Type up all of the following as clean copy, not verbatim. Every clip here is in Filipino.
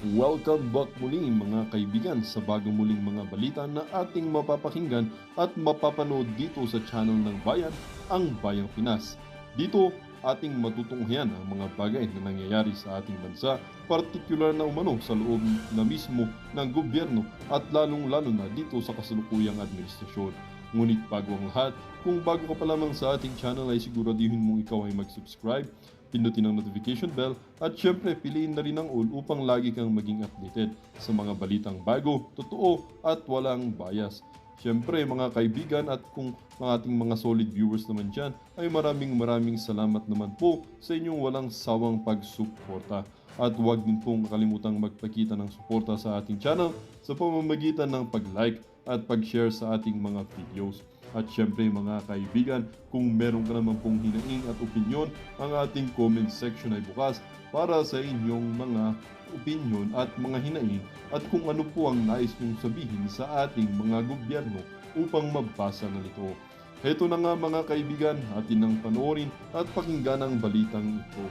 Welcome back muli mga kaibigan sa bagong muling mga balita na ating mapapakinggan at mapapanood dito sa channel ng Bayan, ang Bayang Pinas. Dito, ating matutunghayan ang mga bagay na nangyayari sa ating bansa, partikular na umano sa loob na mismo ng gobyerno at lalong-lalo na dito sa kasalukuyang administrasyon. Ngunit bago ang lahat, kung bago ka pa lamang sa ating channel ay siguraduhin mong ikaw ay mag-subscribe, pindutin ang notification bell at syempre piliin na rin ang all upang lagi kang maging updated sa mga balitang bago, totoo at walang bias. Syempre mga kaibigan at kung mga ating mga solid viewers naman dyan ay maraming salamat naman po sa inyong walang sawang pagsuporta. At huwag din pong kalimutang magpakita ng suporta sa ating channel sa pamamagitan ng pag-like at pag-share sa ating mga videos. At syempre mga kaibigan, kung meron ka naman pong hinaing at opinyon, ang ating comment section ay bukas para sa inyong mga opinyon at mga hinaing at kung ano po ang nais nyong sabihin sa ating mga gobyerno upang mabasa na nito. Heto na nga mga kaibigan, atin nang panoorin at pakinggan ang balitang ito.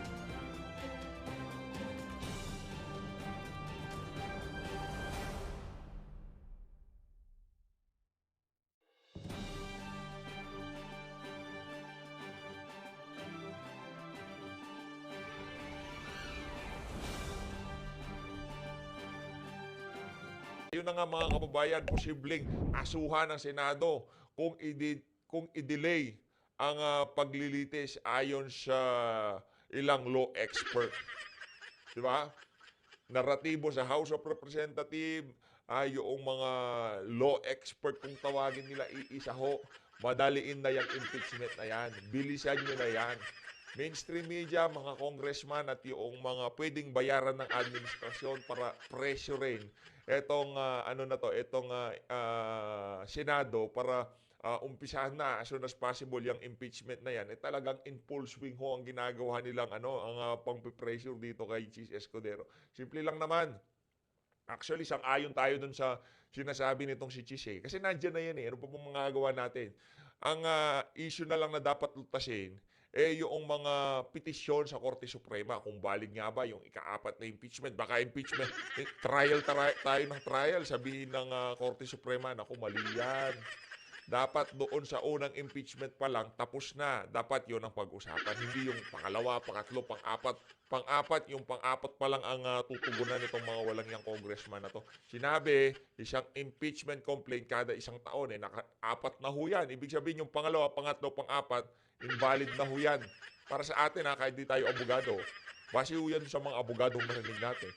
Yun na nga mga kababayan, posibleng asuhan ng Senado kung i-delay ang paglilitis ayon sa ilang law expert. Di ba? Naratibo sa House of Representatives, yung mga law expert kung tawagin nila iisa ho, madaliin na yung impeachment na yan. Bilisan nyo na yan. Mainstream media, mga congressman at yung mga pwedeng bayaran ng administrasyon para pressurein etong Senado para umpisahan na as soon as possible yung impeachment na yan. Talagang in full swing ho ang ginagawa nilang ang pang-pressure dito kay Chis Escudero. Simple lang naman. Actually, sang-ayon tayo dun sa sinasabi nitong si Chis Kasi nandiyan na yan Ano pa pong magagawa natin? Ang issue na lang na dapat lutasin yung mga petisyon sa Korte Suprema kung valid nga ba yung ika-apat na impeachment. Baka impeachment, tayo ng trial, sabihin ng Korte Suprema, naku, mali yan. Dapat doon sa unang impeachment pa lang, tapos na. Dapat yon ang pag-usapan. Hindi yung pangalawa, pangatlo, pang-apat. Pang-apat, yung pang-apat pa lang ang tutugunan nitong mga walang yung congressman na to. Sinabi, isang impeachment complaint kada isang taon. Naka-apat na ho yan. Ibig sabihin yung pangalawa, pangatlo, pang-apat, invalid na ho yan. Para sa atin kahit di tayo abogado. Base ho yan sa mga abogadong marinig natin.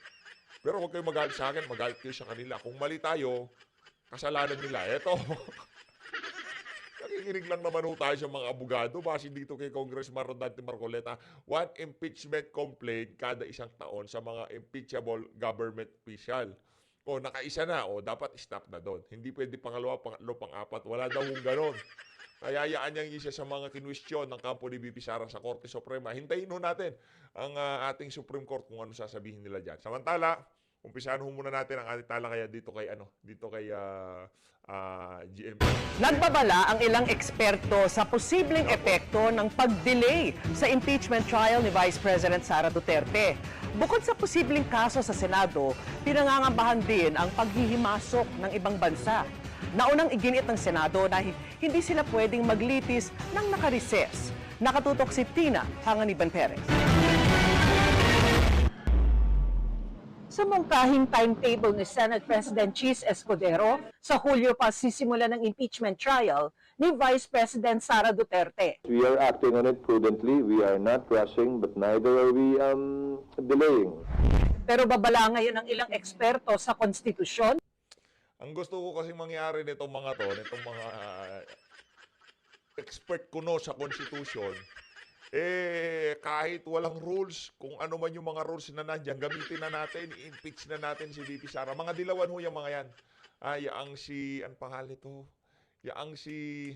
Pero huwag kayo magalit sa akin, magalit kayo sa kanila. Kung mali tayo, kasalanan nila. Eto. Nakikinig lang naman ho tayo sa mga abogado. Base dito kay Congressman Rodante Marcoleta, one impeachment complaint kada isang taon sa mga impeachable government official. O nakaisa na, dapat stop na doon. Hindi pwede pangalawa, pangatlo, pang-apat. Wala daw hong ganon. Kayayaan niyang isa sa mga kinwestiyon ng kampo ni BP Sara sa Korte Suprema. Hintayin ho natin ang ating Supreme Court kung ano sasabihin nila dyan. Samantala, umpisahan ho muna natin ang ating talakaya dito kay GM. Nagbabala ang ilang eksperto sa posibleng epekto ng pag-delay sa impeachment trial ni Vice President Sara Duterte. Bukod sa posibleng kaso sa Senado, pinangangambahan din ang paghihimasok ng ibang bansa. Naunang iginit ng Senado na hindi sila pwedeng maglitis ng nakareses. Nakatutok si Tina Hanganiban Perez. Sa mungkahing timetable ni Senate President Chis Escudero, sa Hulyo pa sisimula ng impeachment trial ni Vice President Sara Duterte. We are acting on it prudently. We are not rushing, but neither are we delaying. Pero babala ngayon ng ilang eksperto sa konstitusyon. Ang gusto ko kasing mangyari nitong mga expert kuno sa Constitution, kahit walang rules, kung ano man yung mga rules na nandiyan, gamitin na natin, i-impeach na natin si VP Sara. Mga dilawan ho yung mga yan. Yaang si, ang pangalan nito? Yaang si,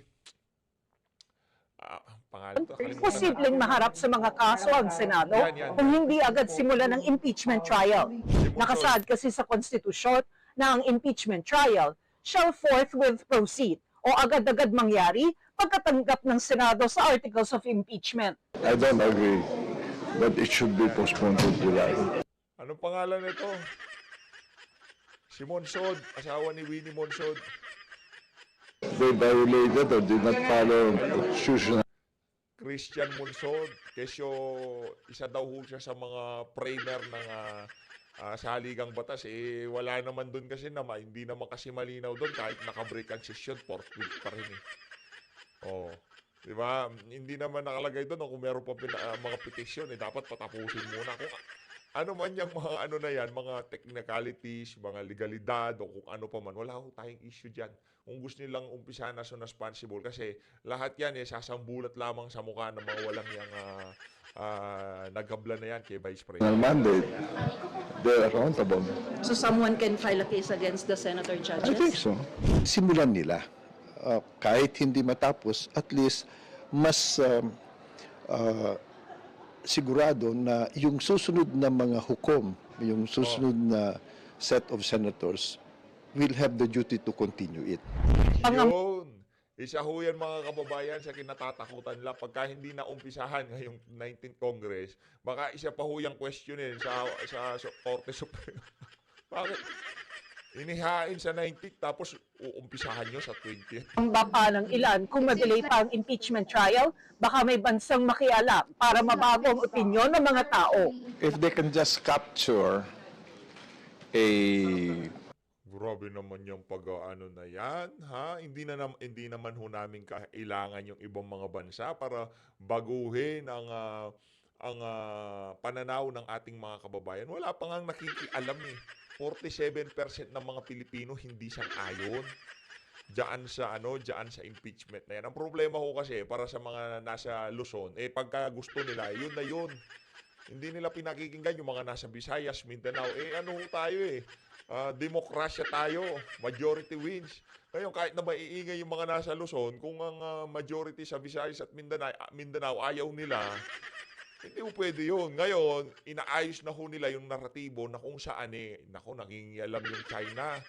pangalan to? Posibleng maharap sa mga kaso ang Senado Yan. kung hindi agad simula ng impeachment trial. Nakasaad kasi sa konstitusyon na ang impeachment trial shall forthwith proceed o agad-agad mangyari pagkatanggap ng Senado sa Articles of Impeachment. I don't agree, but it should be postponed to July. Anong pangalan nito? Si Monsod, asawa ni Winnie Monsod. They violated or did not follow constitutional. Christian Monsod, kesyo isa daw ho siya sa mga framer ng saligang batas. Eh, wala naman doon kasi naman, hindi naman kasi malinaw doon kahit nakabreak ang session, forthwith pa rin eh. Oh, di ba? Hindi naman nakalagay doon kung meron pa mga petition, eh, dapat patapusin muna. Kung ano man yung mga ano na yan, mga technicalities, mga legalidad, o kung ano pa man, wala ho tayong issue dyan. Kung gusto nilang umpisahan as soon as possible, kasi lahat yan eh, sasambulat lamang sa mukha ng mga walang yung naghabla na yan kay Vice President. Mandate, they're accountable. So someone can file a case against the senator I judges? think so. Simulan nila. Kahit hindi matapos, at least mas sigurado na yung susunod na mga hukom, yung susunod na set of senators will have the duty to continue it. Yun. Isa ho yan mga kababayan sa kinatatakutan nila pagka hindi na umpisahan ngayong 19th Congress, baka isa pa ho yung questionin sa Korte Suprema. Bakit? Inihain sa 19th tapos uumpisahan nyo sa 20th. Ang baka ng ilan, kung madelay pa ang impeachment trial, baka may bansang makialam para mabago ang opinyon ng mga tao. If they can just capture a Grabe naman yung pag-ano na yan, ha? Hindi naman ho namin kailangan yung ibang mga bansa para baguhin ang pananaw ng ating mga kababayan. Wala pa ngang nakikialam eh. 47% ng mga Pilipino hindi sang-ayon diyan sa impeachment na yan. Ang problema ko kasi para sa mga nasa Luzon, eh pagka gusto nila, yun na yun. Hindi nila pinakikinggan yung mga nasa Visayas, Mindanao. Eh ano tayo eh, demokrasya tayo, majority wins. Ngayon kahit na maiingay yung mga nasa Luzon, kung ang majority sa Visayas at Mindanao ayaw nila, hindi po pwede yun. Ngayon, inaayos na ho nila yung naratibo na kung saan nangingialam yung China.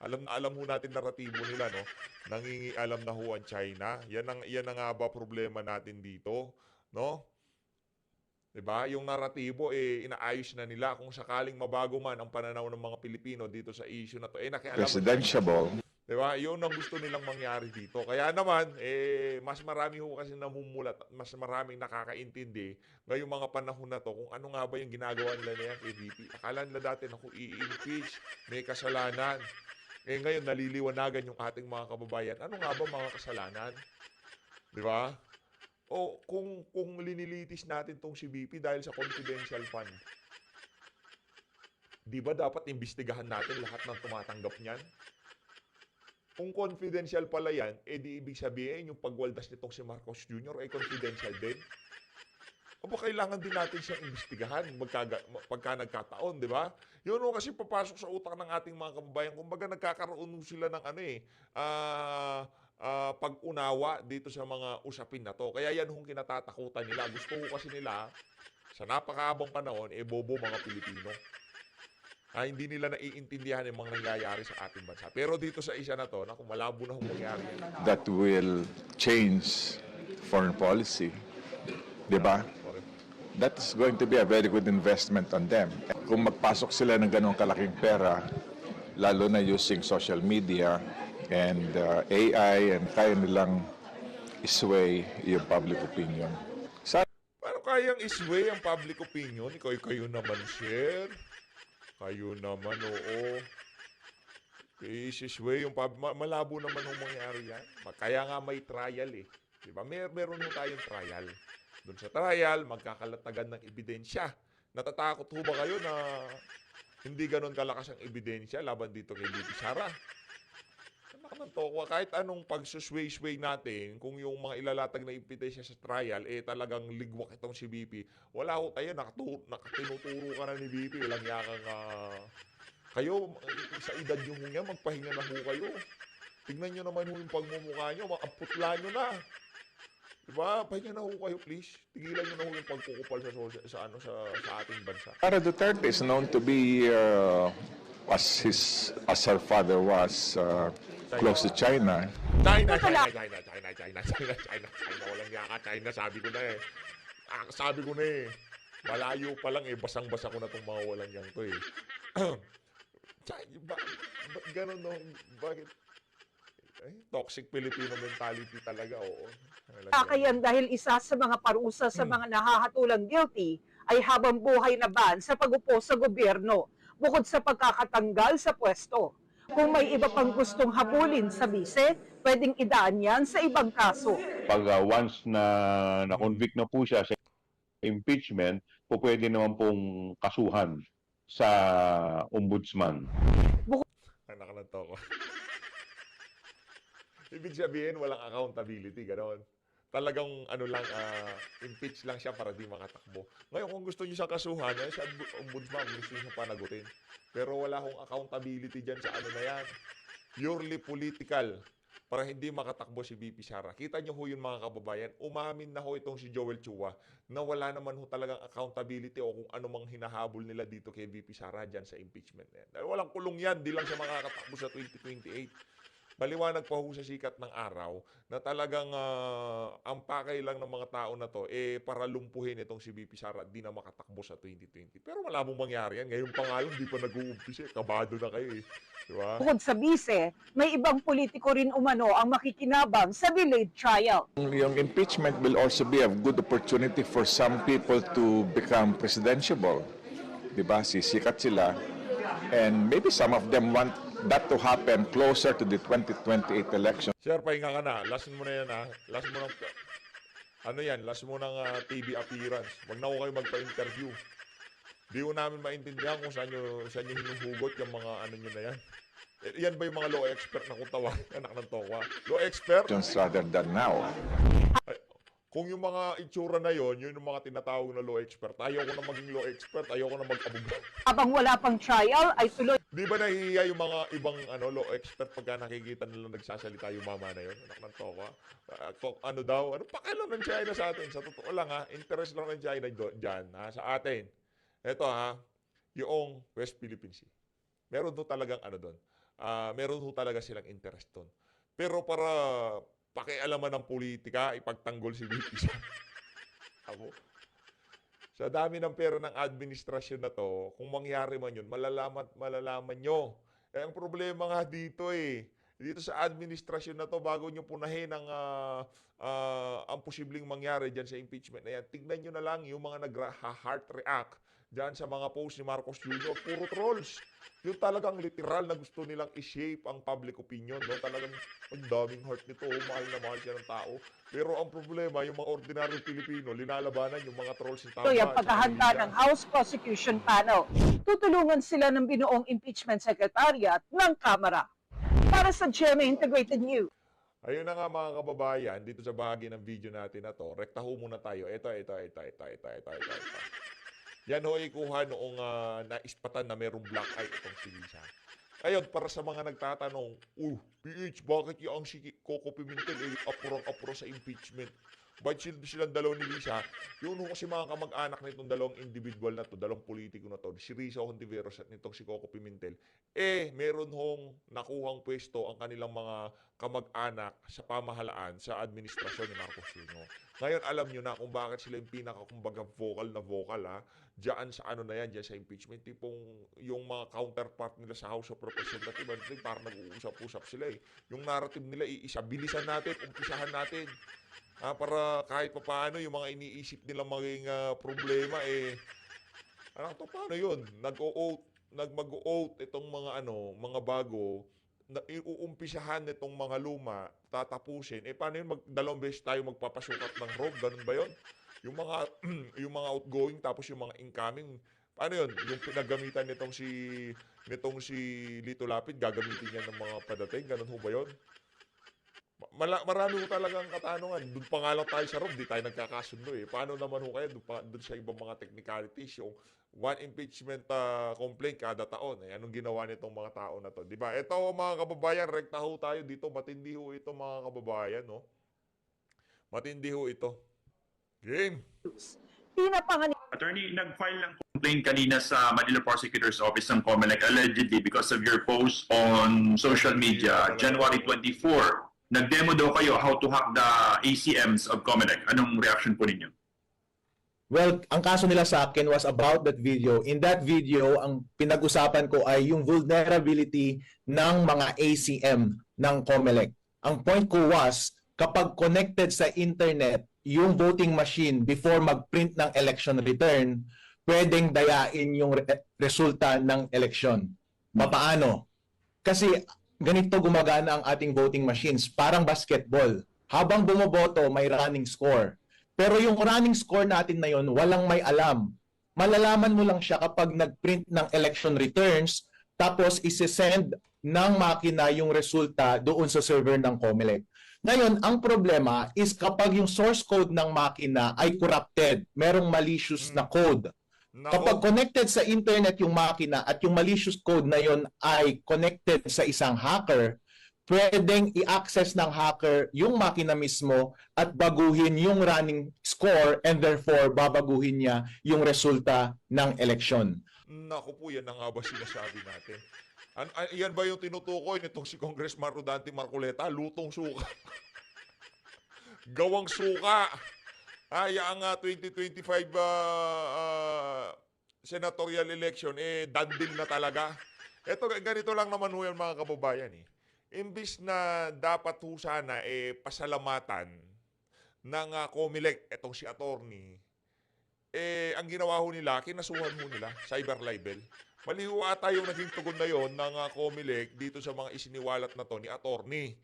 Alam ho natin naratibo nila, no? Nangingialam na ho ang China. Yan ang nga ba problema natin dito, no? Diba? Yung naratibo, inaayos na nila. Kung sakaling mabago man ang pananaw ng mga Pilipino dito sa issue na to, nakialam. presidential. Diba? Yun ang gusto nilang mangyari dito. Kaya naman, mas marami ho kasi namumulat at mas maraming nakakaintindi ngayong mga panahon na to kung ano nga ba yung ginagawa nila na yan kay VP. Akala nila dati na kung i-impeach, may kasalanan. Ngayon, naliliwanagan yung ating mga kababayan. Ano nga ba mga kasalanan? Diba? O kung linilitis natin tong si VP dahil sa confidential fund, di ba dapat imbestigahan natin lahat ng tumatanggap niyan? Kung confidential pala yan, di ibig sabihin yung pagwaldas nitong si Marcos Jr. ay confidential din. O ba kailangan din natin siyang imbestigahan pagka nagkataon, di ba? Yun o kasi papasok sa utak ng ating mga kababayan. Kumbaga nagkakaroon sila ng pag-unawa dito sa mga usapin na to. Kaya yan hong kinatatakutan nila. Gusto ko kasi nila, sa napakahabang panahon, bobo mga Pilipino. Hindi nila naiintindihan yung mga nangyayari sa ating bansa. Pero dito sa isa na to, malabo na hong mangyari. That will change foreign policy. Diba? That is going to be a very good investment on them. Kung magpasok sila ng ganong kalaking pera, lalo na using social media and AI, and kaya nilang isway yung public opinion. Paano kayang isway ang public opinion? Kayo naman, sir. Kayo naman, oo. Isisway yung malabo naman ang mangyari yan. Kaya nga may trial eh. Diba? Meron mo tayong trial. Doon sa trial, magkakalatagan ng ebidensya. Natatakot ho ba kayo na hindi ganon kalakas ang ebidensya laban dito kay VP Sara? Kahit anong pagsusway-sway natin, kung yung mga ilalatag na ebidensya sa trial, talagang ligwak itong si VP. Wala ho tayo, nakatinuturo ka na ni VP. Walang yakang kayo, sa edad nyo nga, magpahinga na ho kayo. Tignan nyo naman ho yung pagmumukha nyo, makaputla nyo na. Diba? Pahinga na ho kayo, please. Tigilan nyo na ho yung pagkukupal sa ating bansa. Sara Duterte is known to be, as her father was, close to China. China. Walang yaka, China. Sabi ko na Malayo pa lang basang-basa ko na itong mga walang yang to China. ganun, no? Bakit? Ay, toxic Filipino mentality talaga, oo. Kakayan dahil isa sa mga parusa sa mga nahahatulang guilty ay habang buhay na ban sa pag-upo sa gobyerno, bukod sa pagkakatanggal sa pwesto. Kung may iba pang gustong habulin sa bise, pwedeng idaan yan sa ibang kaso. Pag once na na-convict na po siya sa impeachment, po pwede naman pong kasuhan sa ombudsman. Anak ng toko. Ibig sabihin, walang accountability, gano'n. Talagang ano lang, impeach lang siya para di makatakbo. Ngayon, kung gusto niyo siya kasuhan, sa ombudsman, gusto niyo siya panagutin. Pero wala akong accountability dyan sa ano na yan. Purely political. Para hindi makatakbo si VP Sara. Kita niyo ho yun mga kababayan, umamin na ho itong si Joel Chua na wala naman ho talagang accountability o kung ano mang hinahabol nila dito kay VP Sara dyan sa impeachment na yan. Dahil walang kulong yan, di lang siya makakatakbo sa 2028. Maliwanag pa ho sa sikat ng araw na talagang ang pakay lang ng mga tao na to para lumpuhin itong si VP Sara at di na makatakbo sa 2020. Pero wala mong mangyari yan. Ngayon pa nga lang, di pa nag-uumpisa. Kabado na kayo eh. Diba? Bukod sa bise, may ibang politiko rin umano ang makikinabang sa delayed trial. Yung impeachment will also be a good opportunity for some people to become presidentiable. Diba? Sisikat sila. And maybe some of them want that to happen closer to the 2028 election. Sir, pahinga ka na. Last mo na yan ha. Last mo ng... Ano yan? Last mo ng TV appearance. Wag na ko kayo magpa-interview. Di ko namin maintindihan kung saan nyo hinuhugot yung mga ano nyo na yan. Yan ba yung mga law expert na kung tawag? Anak ng tokwa. Law expert? Rather than now. Ay, kung yung mga itsura na yon, yun yung mga tinatawag na law expert. Ayoko na maging law expert, ayoko na mag-abogado. Habang wala pang trial, ay tuloy Di ba nahihiya yung mga ibang law expert pagka nakikita nila nagsasalita yung mama na yun? Anak ng tokwa. Ano daw? Ano pakialam ng China sa atin? Sa totoo lang ha, interest lang ng China dyan ha, sa atin. Ito ha, yung West Philippine Sea. Meron doon talagang ano doon. Meron doon talaga silang interest doon. Pero para pakialaman ng politika, ipagtanggol si VP Sara. Ako. Sa dami ng pera ng administrasyon na to, kung mangyari man yun, malalaman nyo. Ang problema nga dito dito sa administrasyon na to, bago nyo punahin ang posibleng mangyari dyan sa impeachment na yan, tignan nyo na lang yung mga nag-heart react dyan sa mga post ni Marcos Jr. Puro trolls. Yung talagang literal na gusto nilang i-shape ang public opinion. No? Talagang ang daming heart nito. Mahal na mahal siya ng tao. Pero ang problema, yung mga ordinaryong Pilipino, linalabanan yung mga trolls ng tama. tuloy ang paghahanda ng House Prosecution Panel. Tutulungan sila ng binuong impeachment secretariat ng Kamara. Para sa GMA Integrated News. Ayun na nga mga kababayan, dito sa bahagi ng video natin na to, rektaho muna tayo. Ito. Yan ho ikuha noong naispatan na merong black eye itong si Lisa. Ayun, para sa mga nagtatanong, PH, bakit yung si Coco Pimentel apurang-apuro sa impeachment? Bakit silang dalaw ni Lisa? Yun ho kasi mga kamag-anak nitong dalawang individual na to, dalawang politiko na to, si Risa Hontiveros at nitong si Coco Pimentel, meron hong nakuhang pwesto ang kanilang mga kamag-anak sa pamahalaan sa administrasyon ni Marcos Jr. Ngayon, alam nyo na kung bakit sila yung pinaka-kumbaga vocal dyan sa ano na yan, dyan sa impeachment. Tipong yung mga counterpart nila sa House of Representatives, parang nag-uusap-usap sila Yung narrative nila, bilisan natin, umpisahan natin. Para kahit pa paano yung mga iniisip nilang maging problema, paano yun? Mag-o-oath itong mga bago, iuumpisahan itong mga luma, tatapusin. Paano yun? Dalawang beses tayo magpapasukat ng robe, ganun ba yun? Yung mga outgoing tapos yung mga incoming, paano yun? Yung pinagamitan nitong si Lito Lapid, gagamitin niya ng mga padating, ganun ho ba yun? Marami ko talagang katanungan. Doon pa nga lang tayo sa room, di tayo nagkakasundo Paano naman ho kayo doon sa ibang mga technicalities, yung one impeachment complaint kada taon. Anong ginawa nitong mga tao na to? Diba? Ito mga kababayan, rekta ho tayo dito. Matindi ho ito mga kababayan. No? Matindi ho ito. Game! Attorney, nag-file ng complaint kanina sa Manila Prosecutor's Office ng COMELEC allegedly because of your post on social media, January 24. Nag-demo daw kayo how to hack the ACMs of COMELEC. Anong reaction po ninyo? Well, ang kaso nila sa akin was about that video. In that video, ang pinag-usapan ko ay yung vulnerability ng mga ACM ng COMELEC. Ang point ko was, kapag connected sa internet yung voting machine before mag-print ng election return, pwedeng dayain yung resulta ng election. Paano? Kasi ganito gumagana ang ating voting machines, parang basketball. Habang bumoboto, may running score. Pero yung running score natin na yun, walang may alam. Malalaman mo lang siya kapag nag-print ng election returns, tapos isi-send ng makina yung resulta doon sa server ng COMELEC. Ngayon, ang problema is kapag yung source code ng makina ay corrupted, merong malicious na code. Kapag connected sa internet yung makina at yung malicious code na yun ay connected sa isang hacker, pwedeng i-access ng hacker yung makina mismo at baguhin yung running score and therefore babaguhin niya yung resulta ng eleksyon. Naku po, yan na nga ba sinasabi natin? Yan ba yung tinutukoy nitong si Congressman Rodante Marcoleta? Lutong suka. Gawang suka. Ang 2025 senatorial election, dandil na talaga. Ito, ganito lang naman ho yan mga kababayan eh. Imbis na dapat ho sana pasalamatan ng COMELEC, etong si attorney, ang ginawa ho nila, kinasuhan ho nila, cyber libel. Mali ho ata yung naging tugon na yon ng COMELEC dito sa mga isiniwalat na to ni attorney.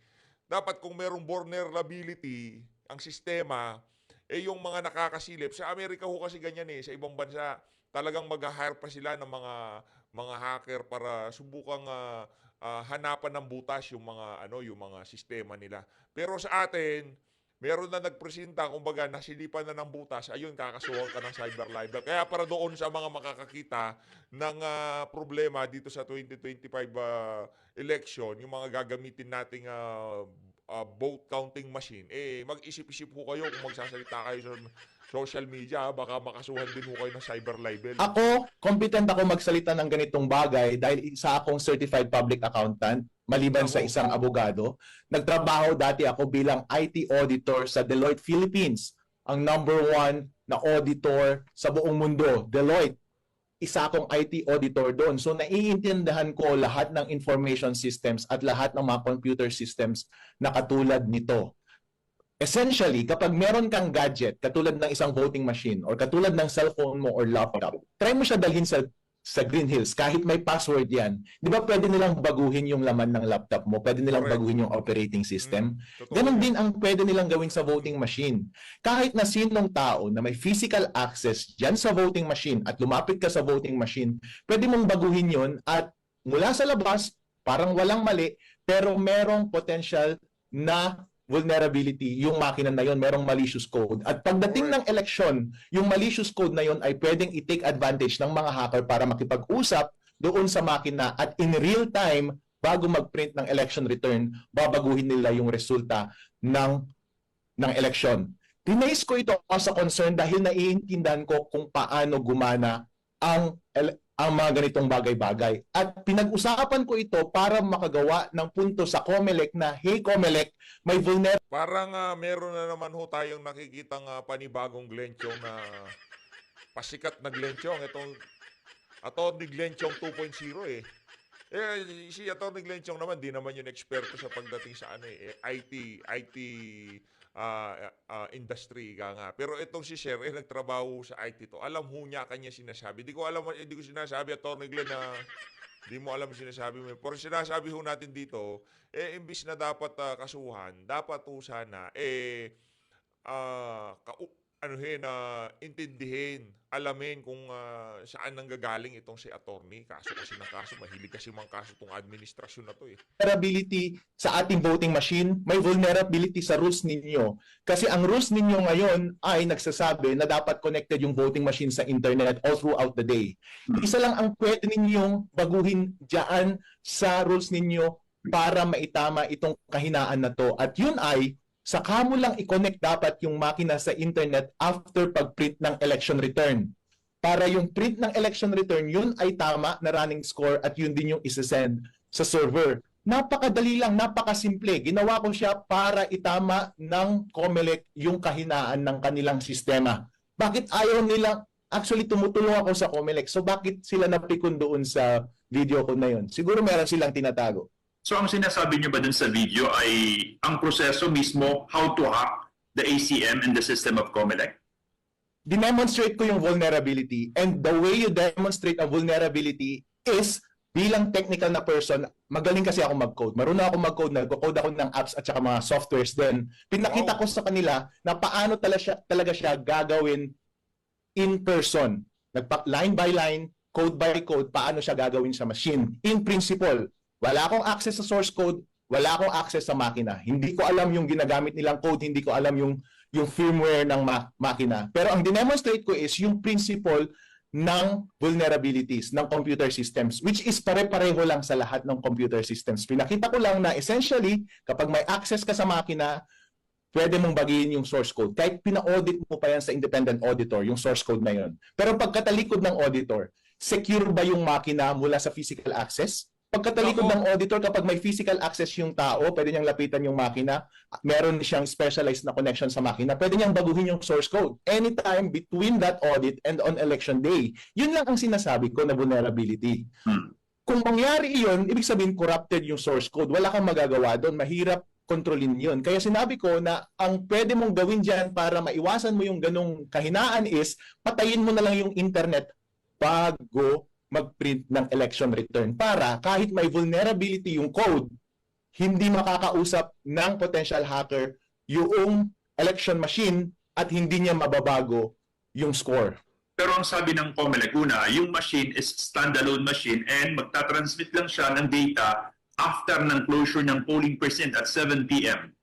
Dapat kung merong vulnerability, ang sistema, yung mga nakakasilip. Sa Amerika ho kasi ganyan sa ibang bansa, talagang mag-hire pa sila ng mga hacker para subukang hanapan ng butas yung mga sistema nila. Pero sa atin, meron na nagpresenta, kumbaga nasilipan na ng butas, ayun, kakasuhan ka ng cyber libel. Kaya para doon sa mga makakakita ng problema dito sa 2025 election, yung mga gagamitin nating vote counting machine, mag-isip-isip ho kayo kung magsasalita kayo sa social media, baka makasuhan din ho kayo ng cyber libel. Ako, competent ako magsalita ng ganitong bagay dahil isa akong certified public accountant, maliban sa isang abogado. Nagtrabaho dati ako bilang IT auditor sa Deloitte Philippines, ang #1 na auditor sa buong mundo, Deloitte. Isa akong IT auditor doon. So naiintindihan ko lahat ng information systems at lahat ng mga computer systems na katulad nito. Essentially, kapag meron kang gadget, katulad ng isang voting machine or katulad ng cellphone mo or laptop, try mo siya dalhin sa Green Hills, kahit may password yan. Di ba pwede nilang baguhin yung laman ng laptop mo? Pwede nilang baguhin yung operating system? Ganon din ang pwede nilang gawin sa voting machine. Kahit na sinong tao na may physical access dyan sa voting machine at lumapit ka sa voting machine, pwede mong baguhin yon at mula sa labas, parang walang mali, pero merong potential na vulnerability, yung makina na yon, merong malicious code. At pagdating ng eleksyon, yung malicious code na yon ay pwedeng i-take advantage ng mga hacker para makipag-usap doon sa makina at in real time, bago mag-print ng election return, babaguhin nila yung resulta ng eleksyon. Tinays ko ito as a concern dahil naiintindihan ko kung paano gumana ang mga ganitong bagay-bagay. At pinag-usapan ko ito para makagawa ng punto sa COMELEC na, hey COMELEC, may vulnerability. Parang meron na naman ho tayong nakikitang panibagong Glenn Chong na pasikat na Glenn Chong. Itong Atty. Glenn Chong 2.0 si Atty. Glenn Chong naman, di naman yung eksperto sa pagdating sa IT industry ka nga. Pero itong si Sir, nagtrabaho sa IT to. Alam ho niya kanya sinasabi. Di ko sinasabi, Atty. Glenn, na di mo alam sinasabi mo. Pero sinasabi ho natin dito, imbis na dapat kasuhan, dapat ho sana, intindihin, alamin kung saan nanggagaling itong si attorney. Kaso kasi ng kaso, mahilig kasi mga kaso itong administrasyon na to Vulnerability sa ating voting machine, may vulnerability sa rules ninyo. Kasi ang rules ninyo ngayon ay nagsasabi na dapat connected yung voting machine sa internet all throughout the day. Isa lang ang pwede ninyong baguhin dyan sa rules ninyo para maitama itong kahinaan na to. At yun ay, saka mo lang i-connect dapat yung makina sa internet after pag-print ng election return. Para yung print ng election return, yun ay tama na running score at yun din yung isa-send sa server. Napakadali lang, napakasimple. Ginawa ko siya para itama ng COMELEC yung kahinaan ng kanilang sistema. Bakit ayaw nilang, actually tumutulong ako sa Comelec, so bakit sila napikon doon sa video ko na yun? Siguro meron silang tinatago. So ang sinasabi niyo ba dun sa video ay ang proseso mismo, how to hack the ACM and the system of Comelec? Dinemonstrate ko yung vulnerability, and the way you demonstrate a vulnerability is bilang technical na person, magaling kasi ako mag-code. Marunong ako mag-code, nag-code ako ng apps at saka mga softwares din. Pinakita ko sa kanila na paano talaga siya gagawin in person. Line by line, code by code, paano siya gagawin sa machine. In principle, wala akong access sa source code, wala akong access sa makina. Hindi ko alam yung ginagamit nilang code, hindi ko alam yung firmware ng makina. Pero ang dinemonstrate ko is yung principle ng vulnerabilities ng computer systems, which is pare-pareho lang sa lahat ng computer systems. Pinakita ko lang na essentially, kapag may access ka sa makina, pwede mong bagiin yung source code. Kahit pina-audit mo pa yan sa independent auditor, yung source code na yun. Pero pagkatalikod ng auditor, secure ba yung makina mula sa physical access? Pagkatalikod ng auditor, kapag may physical access yung tao, pwede niyang lapitan yung makina, meron siyang specialized na connection sa makina, pwede niyang baguhin yung source code anytime between that audit and on election day. Yun lang ang sinasabi ko na vulnerability. Kung mangyari yun, ibig sabihin corrupted yung source code. Wala kang magagawa doon. Mahirap kontrolin yun. Kaya sinabi ko na ang pwede mong gawin dyan para maiwasan mo yung ganong kahinaan is patayin mo na lang yung internet bago mag-print ng election return para kahit may vulnerability yung code, hindi makakausap ng potential hacker yung election machine at hindi niya mababago yung score. Pero ang sabi ng Comelec, una, yung machine is standalone machine and magtatransmit lang siya ng data after ng closure ng polling precinct at 7 p.m.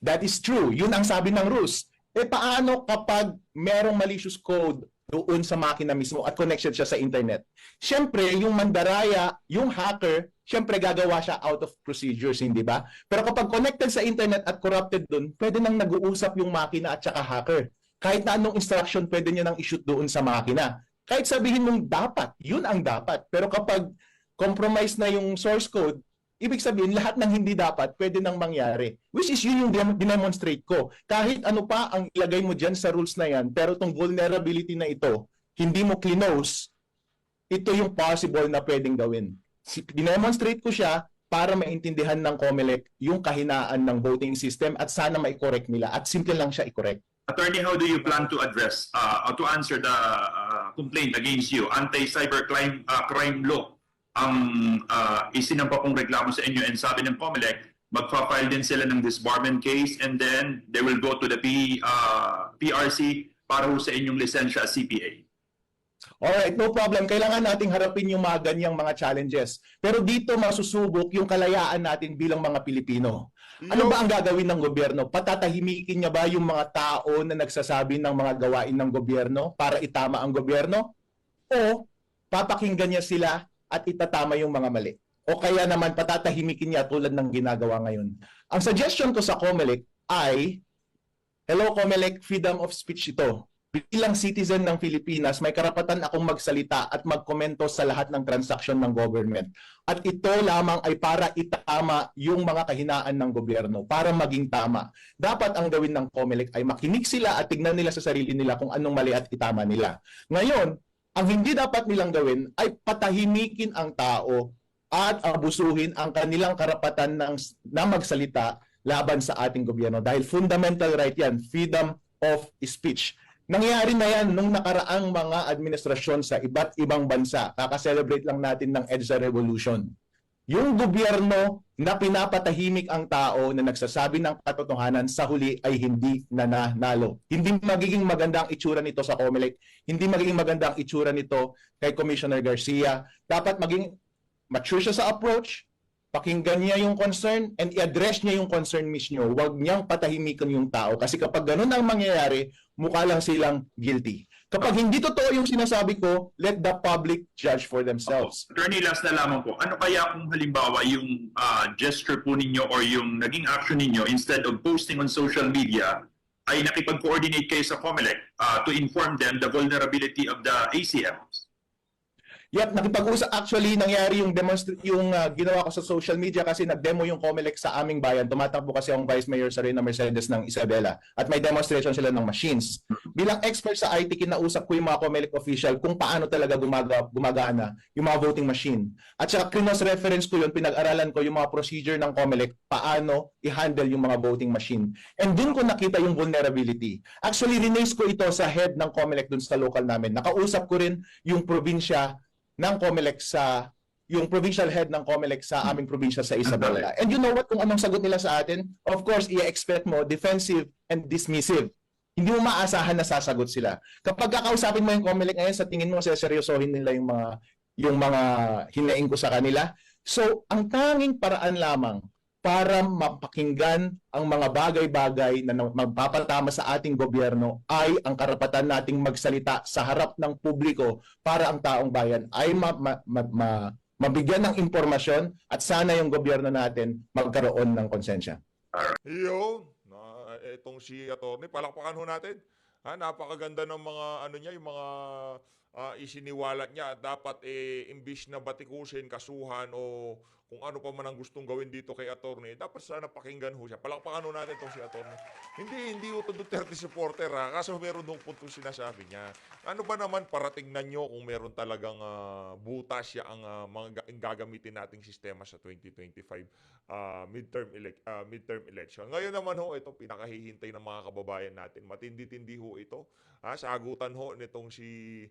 That is true. Yun ang sabi ng rules. Paano kapag merong malicious code doon sa makina mismo at connection siya sa internet? Siyempre, yung mandaraya, yung hacker, siyempre gagawa siya out of procedures, hindi ba? Pero kapag connected sa internet at corrupted doon, pwede nang nag-uusap yung makina at saka hacker. Kahit na anong instruction, pwede niya nang i-shoot doon sa makina. Kahit sabihin mong dapat, yun ang dapat. Pero kapag compromise na yung source code, ibig sabihin, lahat ng hindi dapat, pwede nang mangyari. Which is yun yung dinemonstrate ko. Kahit ano pa ang ilagay mo dyan sa rules na yan, pero itong vulnerability na ito, hindi mo clinose, ito yung possible na pwedeng gawin. Dinemonstrate ko siya para maintindihan ng Comelec yung kahinaan ng voting system at sana mai-correct nila. At simple lang siya i-correct. Attorney, how do you plan to address, to answer the complaint against you? Anti-cybercrime crime law ang isinampa pong reklamo sa inyo, and sabi ng Comelec, magpa-file din sila ng disbarment case and then they will go to the PRC para ho sa inyong lisensya as CPA. Alright, no problem. Kailangan nating harapin yung mga ganyang mga challenges. Pero dito masusubok yung kalayaan natin bilang mga Pilipino. Ano ba ang gagawin ng gobyerno? Patatahimikin niya ba yung mga tao na nagsasabi ng mga gawain ng gobyerno para itama ang gobyerno? O papakinggan niya sila at itatama yung mga mali? O kaya naman patatahimikin niya tulad ng ginagawa ngayon? Ang suggestion ko sa Comelec ay, hello Comelec, freedom of speech ito. Bilang citizen ng Pilipinas, may karapatan akong magsalita at magkomento sa lahat ng transaksyon ng government. At ito lamang ay para itama yung mga kahinaan ng gobyerno, para maging tama. Dapat ang gawin ng Comelec ay makinig sila at tignan nila sa sarili nila kung anong mali at itama nila. Ngayon, ang hindi dapat nilang gawin ay patahimikin ang tao at abusuhin ang kanilang karapatan na magsalita laban sa ating gobyerno. Dahil fundamental right yan, freedom of speech. Nangyari na yan nung nakaraang mga administrasyon sa iba't ibang bansa. Kaka-celebrate lang natin ng EDSA Revolution. Yung gobyerno na pinapatahimik ang tao na nagsasabi ng katotohanan sa huli ay hindi nananalo. Hindi magiging maganda ang itsura nito sa Comelec. Hindi magiging maganda ang itsura nito kay Commissioner Garcia. Dapat maging mature siya sa approach, pakinggan niya yung concern, and i-address niya yung concern mismo. Huwag niyang patahimikan yung tao. Kasi kapag ganun ang mangyayari, mukha lang silang guilty. Kapag hindi totoo yung sinasabi ko, let the public judge for themselves. Attorney, last na lamang po. Ano kaya kung halimbawa yung gesture po ninyo or yung naging action ninyo, instead of posting on social media, ay nakipag-coordinate kayo sa Comelec to inform them the vulnerability of the ACMs? Yep, nakipag-usap. Actually, nangyari yung ginawa ko sa social media kasi nag-demo yung COMELEC sa aming bayan. Tumatakbo kasi ang Vice Mayor Serena Mercedes ng Isabela at may demonstration sila ng machines. Bilang expert sa IT, kinausap ko yung mga COMELEC official kung paano talaga gumagana yung mga voting machine. At saka cross-reference ko yun, pinag-aralan ko yung mga procedure ng COMELEC, paano i-handle yung mga voting machine. And dun ko nakita yung vulnerability. Actually, rinaise ko ito sa head ng COMELEC dun sa local namin. Nakausap ko rin yung probinsya ng COMELEC yung provincial head ng COMELEC sa aming probinsya sa Isabela. And you know what, kung anong sagot nila sa atin? Of course, i-expect mo defensive and dismissive. Hindi mo maasahan na sasagot sila. Kapag kakausapin mo yung COMELEC ngayon, sa tingin mo seryosohin nila yung mga hinaing ko sa kanila. So, ang tanging paraan lamang para mapakinggan ang mga bagay-bagay na magpapatama sa ating gobyerno ay ang karapatan nating magsalita sa harap ng publiko para ang taong bayan ay mabigyan ng impormasyon at sana yung gobyerno natin magkaroon ng konsensya. Yun, itong si Atty. Palakpakan ho natin. Napakaganda ng mga niya, yung mga isiniwalat niya. Dapat imbis na batikusin, kasuhan o kung ano pa man ang gustong gawin dito kay attorney, dapat sana pakinggan ho siya. Palakpakan ho natin itong si attorney. Hindi ho ito Duterte supporter kaso meron nung punto sinasabi niya. Ano ba naman para tingnan nyo kung meron talagang butas siya ang mga gagamitin nating sistema sa 2025 midterm election. Ngayon naman ho, ito pinakahihintay ng mga kababayan natin. Matindi-tindi ho ito. Sagutan ho nitong si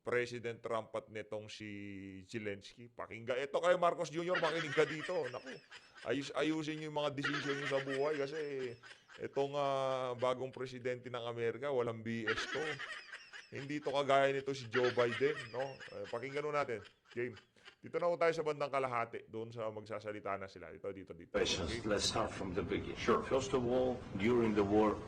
President Trump at nitong si Zelensky. Pakinggan. Ito kay Marcos Jr., makinig ka dito. Naku, ayusin nyo yung mga desisyon nyo sa buhay kasi itong bagong presidente ng Amerika, walang BS to. Hindi to kagaya nito si Joe Biden. No? Pakinggan nun natin. Game. Dito na ho tayo sa bandang kalahati. Doon sa magsasalita na sila. Dito. Okay? Let's start from the beginning. Sure. First of all, during the war,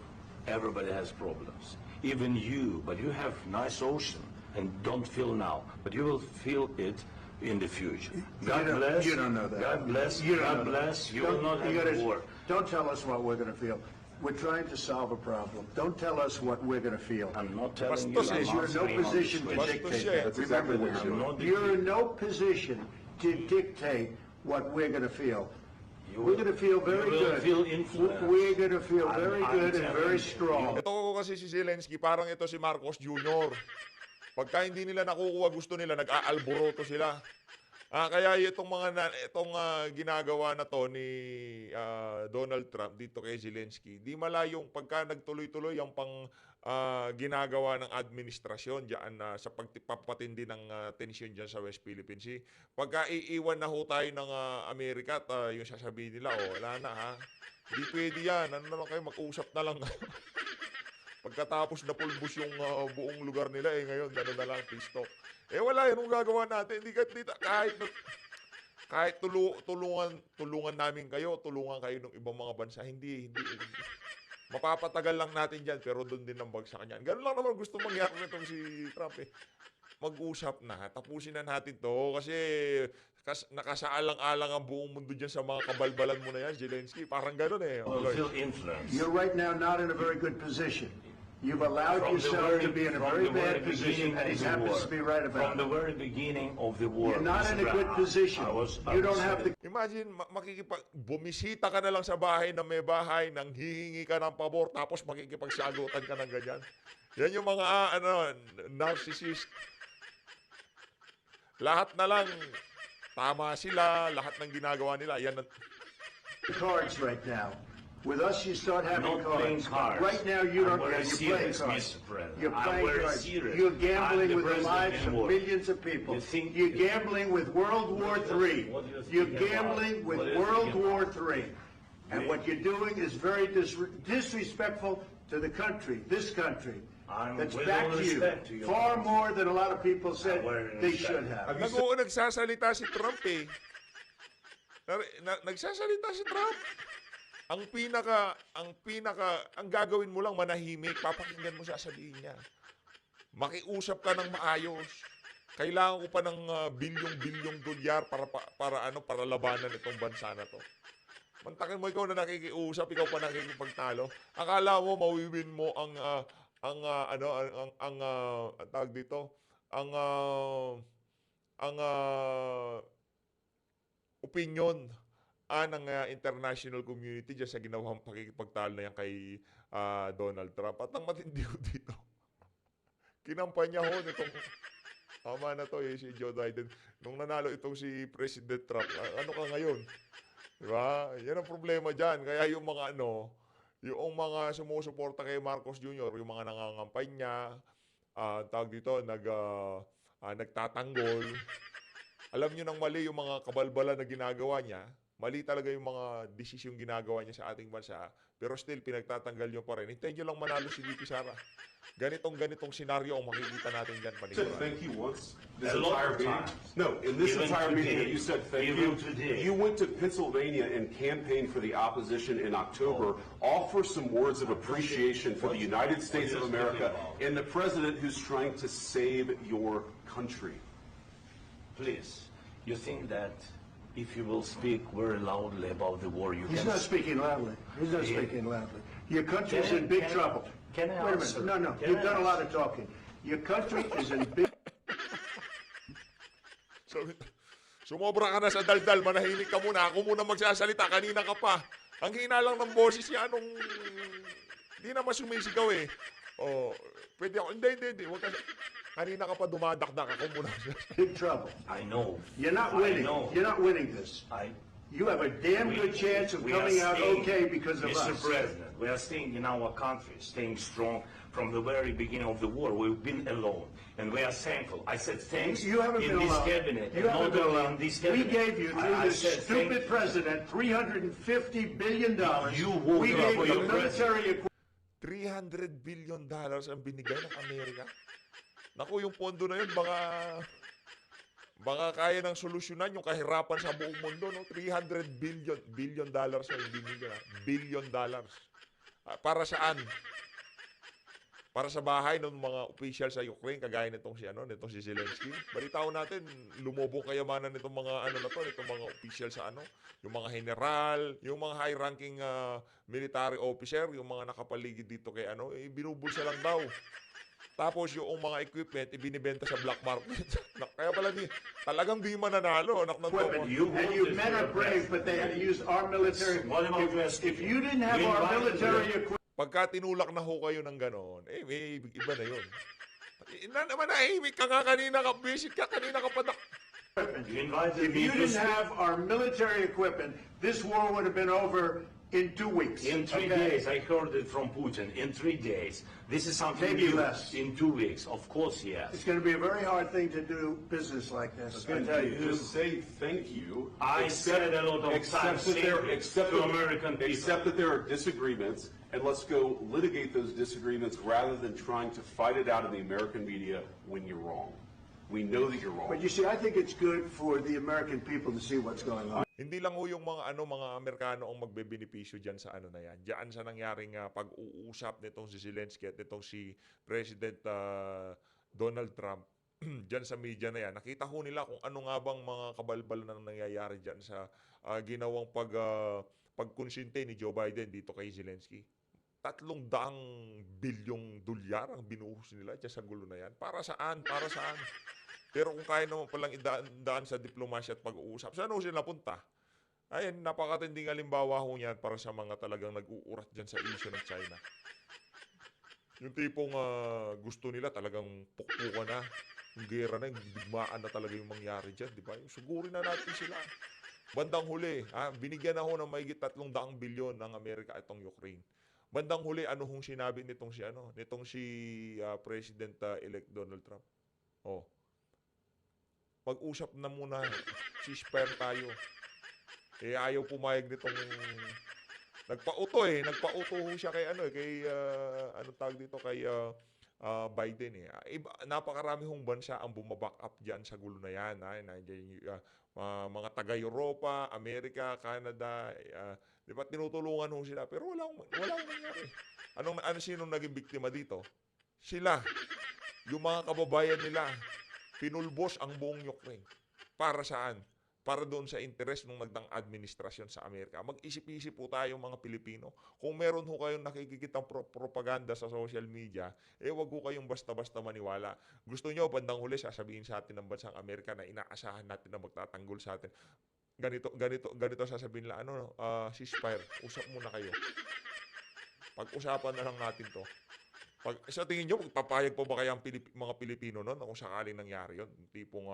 everybody has problems. Even you, but you have nice ocean. And don't feel now, but you will feel it in the future. God bless. You don't know that. God bless. God bless. You will not have a war. Don't tell us what we're going to feel. We're trying to solve a problem. Don't tell us what we're going to feel. I'm not telling you. Because you're in no position to dictate that. Remember this. You're in no position to dictate what we're going to feel. We're going to feel very good. We're going to feel very good and very strong. Ito kasi si Zelensky, parang ito si Marcos Jr. Pagka hindi nila nakukuha gusto nila, nag-aalboroto sila. Kaya itong ginagawa na to ni Donald Trump dito kay Zelensky, di malayong pagka nagtuloy-tuloy ang ginagawa ng administrasyon diyan sa pagpapatindi ng tensyon diyan sa West Philippine Sea. Pagka iiwan na ho tayo ng Amerika at yung sasabihin nila, wala na Hindi pwede yan. Ano naman kayo, mag-usap na lang. Pagkatapos na pulbos yung buong lugar nila, ngayon, na lang, peace talk. Wala yun, anong gagawa natin? Kahit tulungan namin kayo, tulungan kayo ng ibang mga bansa, hindi. Mapapatagal lang natin dyan, pero doon din ang bagsak niyan. Ganun lang naman gusto mangyari nitong si Trump Mag-usap na, tapusin na natin to, kasi nakasaalang-alang ang buong mundo dyan sa mga kabalbalan mo na yan, Zelensky. Parang ganun You're right now not in a very good position. You've allowed yourself to be in a very bad position, and he happens to be right about it. From the very beginning of the war, you're not in a good position. You don't have the... Imagine, bumisita ka na lang sa bahay na may bahay, nang hihingi ka ng pabor, tapos makikipagsagutan ka ng ganyan. Yan yung mga narcissist. Lahat na lang, tama sila, lahat ng ginagawa nila. Yan cards right now. With us, you start having cards. Right now, you don't. You're playing cards. You're playing cards. You're gambling with the lives of millions of people. You're gambling with World War III. You're gambling with World War III. And what you're doing is very disrespectful to the country, this country. That's back to you. Far more than a lot of people said they should have. Nagsasalita si Trump Nagsasalita si Trump. Ang gagawin mo lang manahimik, papakinggan mo sasabihin niya. Makiusap ka ng maayos. Kailangan ko pa ng bilyong dolyar para labanan itong bansa na to. Mantakin mo ikaw na nakikiusap, ikaw pa nakikipagtalo. Akala mo mawiwin mo ang tawag dito, ang opinion ng international community dyan sa ginawang pakikipagtalo na yan kay Donald Trump. At ang matindi ko dito, kinampanya ho nitong tama na to si Joe Biden. Nung nanalo itong si President Trump, ano ka ngayon? Diba? Yan ang problema dyan. Kaya yung mga yung mga sumusuporta kay Marcos Jr., yung mga nangangampanya, tawag dito, nagtatanggol. Alam nyo nang mali yung mga kabalbala na ginagawa niya. Mali talaga yung mga desisyong ginagawa niya sa ating bansa. Pero still, pinagtatanggal nyo pa rin. Hintayin nyo lang manalo si VP Sara. Ganitong senaryo ang makikita natin dyan. Thank you once. This entire meeting. No, in this entire meeting, you said thank you. You went to Pennsylvania and campaigned for the opposition in October. Offer some words of appreciation for the United States of America and the president who's trying to save your country. Please, you think that if you will speak very loudly about the war, you He's can... not speaking loudly. He's not speaking loudly. Your country's in big trouble. Can I Wait a answer? minute. No. Can You've I done a lot answer? of talking. Your country is in big... Sumobra ka na sa daldal, manahimik ka muna. Ako muna magsasalita, kanina ka pa. Ang hina lang ng boses niya, hindi naman sumisigaw eh. Oh, pwede ako, hindi. Huwag ka, kanina ka pa dumadakdak, ako muna. Big trouble. I know. You're not winning. You're not winning this. You have a damn good chance of coming out okay because of Mr. us. President, we are staying in our country, staying strong from the very beginning of the war. We've been alone, and we are thankful. I said thanks You haven't in been this alone. cabinet, You and haven't not been only alone. in this We cabinet. gave you, through I this said stupid thank- president, $350 billion. You voted We gave for you your military equipment. $300 billion ang binigay ng Amerika. Naku, yung pondo na yun, baka kaya ng solusyonan yung kahirapan sa buong mundo, no? $300 billion dollars ang binigay na. $billion. Para saan? Para sa bahay ng mga official sa Ukraine, kagaya nitong si Zelensky. Balitaw natin, lumubog kayamanan nitong mga nitong mga official sa yung mga general, yung mga high-ranking military officer, yung mga nakapaligid dito kay binubulsa lang daw. Tapos yung mga equipment, ibinibenta sa black market. Kaya pala talagang di mananalo. And you men are brave, but they had to use our military. If you didn't have our military equipment, pagka tinulak na ho kayo ng gano'n, may iba na yun. Manahimik ka nga kanina ka, visit ka kanina ka pa if you didn't have our military equipment, this war would have been over in 2 weeks. In 3 days, I heard it from Putin. In 3 days. This is something Maybe new. less. In 2 weeks, of course, yes. It's going to be a very hard thing to do business like this. I tell you. Just say thank you. I said a lot of times to American people. Accept that there are disagreements, and let's go litigate those disagreements rather than trying to fight it out in the American media when you're wrong. We know that you're wrong. But you see, I think it's good for the American people to see what's going on. Hindi lang ho yung mga Amerikano ang magbebenepisyo diyan sa na yan. Diyan sa nangyaring pag-uusap nitong si Zelensky at nitong si President Donald Trump diyan sa media na yan. Nakita ho nila kung ano nga bang mga kabalbal na nangyayari diyan sa ginawang pagkonsinte ni Joe Biden dito kay Zelensky. 300 bilyong dolyar ang binuhos nila diyan sa gulo na yan. Para saan? Para saan? Pero kung kaya naman palang idaan sa diplomasya at pag-uusap, saan ho sila punta? Ayan, napakatinding halimbawa ho niyan para sa mga talagang nag-uurat dyan sa issue ng China. Yung tipong gusto nila talagang pukpukan na. Yung gera na, yung digmaan na talaga yung mangyari dyan, di ba? Yung sugurin na natin sila. Bandang huli, binigyan na ho ng mahigit 300 bilyon ng Amerika itong Ukraine. Bandang huli, ano hong sinabi nitong si President-elect Donald Trump? Mag-usap na muna, ceasefire tayo. Ayaw pumayag nitong nagpauto ho siya kay Biden napakarami hong bansa ang bumaback up diyan sa gulo na yan. Mga taga-Europa, Amerika, Canada, di ba tinutulungan ho sila pero walang nangyari. Sino naging biktima dito? Sila. Yung mga kababayan nila. Pinulbos ang buong Ukraine. Para saan? para doon sa interes ng nagdang administrasyon sa Amerika. Mag-isip-isip po tayo mga Pilipino. Kung meron ho kayong nakikitang propaganda sa social media, wag ho kayong basta-basta maniwala. Gusto nyo, bandang huli, sasabihin sa atin ng bansang Amerika na inaasahan natin na magtatanggol sa atin. Ganito sasabihin nila, ceasefire, usap muna kayo. Pag-usapan na lang natin to. Sa tingin nyo, magpapayag po ba kaya ang mga Pilipino noon kung sakaling nangyari yun? Tipong